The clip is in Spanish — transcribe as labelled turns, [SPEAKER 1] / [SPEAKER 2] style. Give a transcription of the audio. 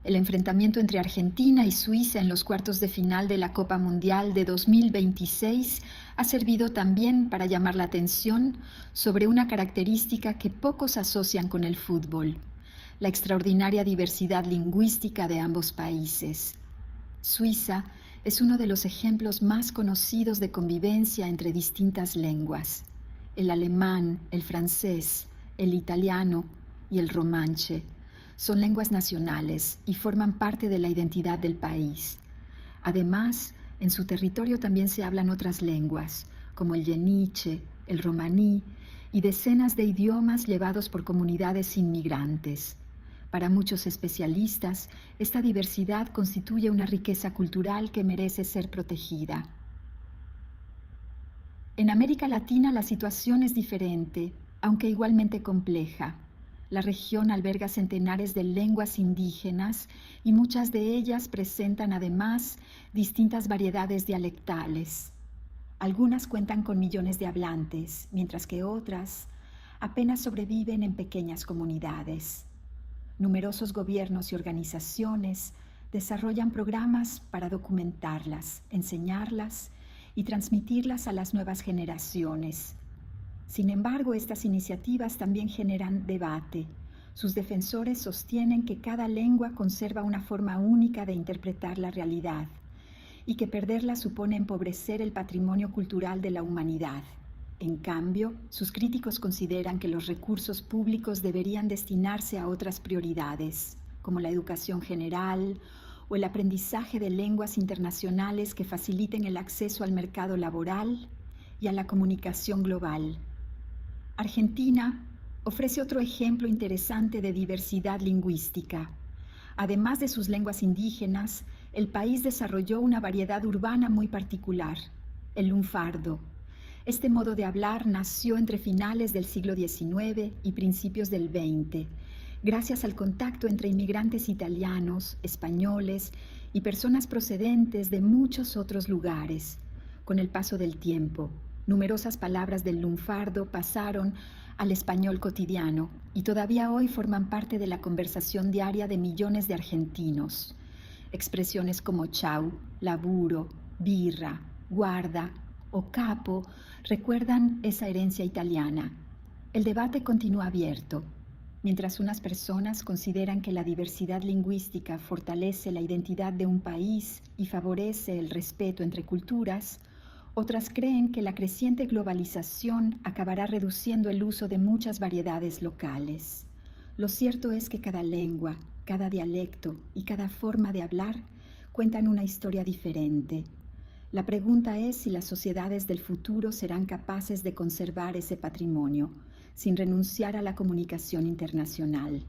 [SPEAKER 1] El enfrentamiento entre Argentina y Suiza en los cuartos de final de la Copa Mundial de 2026 ha servido también para llamar la atención sobre una característica que pocos asocian con el fútbol: la extraordinaria diversidad lingüística de ambos países. Suiza es uno de los ejemplos más conocidos de convivencia entre distintas lenguas: el alemán, el francés, el italiano y el romanche. Son lenguas nacionales y forman parte de la identidad del país. Además, en su territorio también se hablan otras lenguas, como el yeniche, el romaní y decenas de idiomas llevados por comunidades inmigrantes. Para muchos especialistas, esta diversidad constituye una riqueza cultural que merece ser protegida. En América Latina la situación es diferente, aunque igualmente compleja. La región alberga centenares de lenguas indígenas y muchas de ellas presentan además distintas variedades dialectales. Algunas cuentan con millones de hablantes, mientras que otras apenas sobreviven en pequeñas comunidades. Numerosos gobiernos y organizaciones desarrollan programas para documentarlas, enseñarlas y transmitirlas a las nuevas generaciones. Sin embargo, estas iniciativas también generan debate. Sus defensores sostienen que cada lengua conserva una forma única de interpretar la realidad y que perderla supone empobrecer el patrimonio cultural de la humanidad. En cambio, sus críticos consideran que los recursos públicos deberían destinarse a otras prioridades, como la educación general o el aprendizaje de lenguas internacionales que faciliten el acceso al mercado laboral y a la comunicación global. Argentina ofrece otro ejemplo interesante de diversidad lingüística. Además de sus lenguas indígenas, el país desarrolló una variedad urbana muy particular: el lunfardo. Este modo de hablar nació entre finales del siglo XIX y principios del XX, gracias al contacto entre inmigrantes italianos, españoles y personas procedentes de muchos otros lugares. Con el paso del tiempo, numerosas palabras del lunfardo pasaron al español cotidiano y todavía hoy forman parte de la conversación diaria de millones de argentinos. Expresiones como chau, laburo, birra, guarda o capo recuerdan esa herencia italiana. El debate continúa abierto. Mientras unas personas consideran que la diversidad lingüística fortalece la identidad de un país y favorece el respeto entre culturas, otras creen que la creciente globalización acabará reduciendo el uso de muchas variedades locales. Lo cierto es que cada lengua, cada dialecto y cada forma de hablar cuentan una historia diferente. La pregunta es si las sociedades del futuro serán capaces de conservar ese patrimonio, sin renunciar a la comunicación internacional.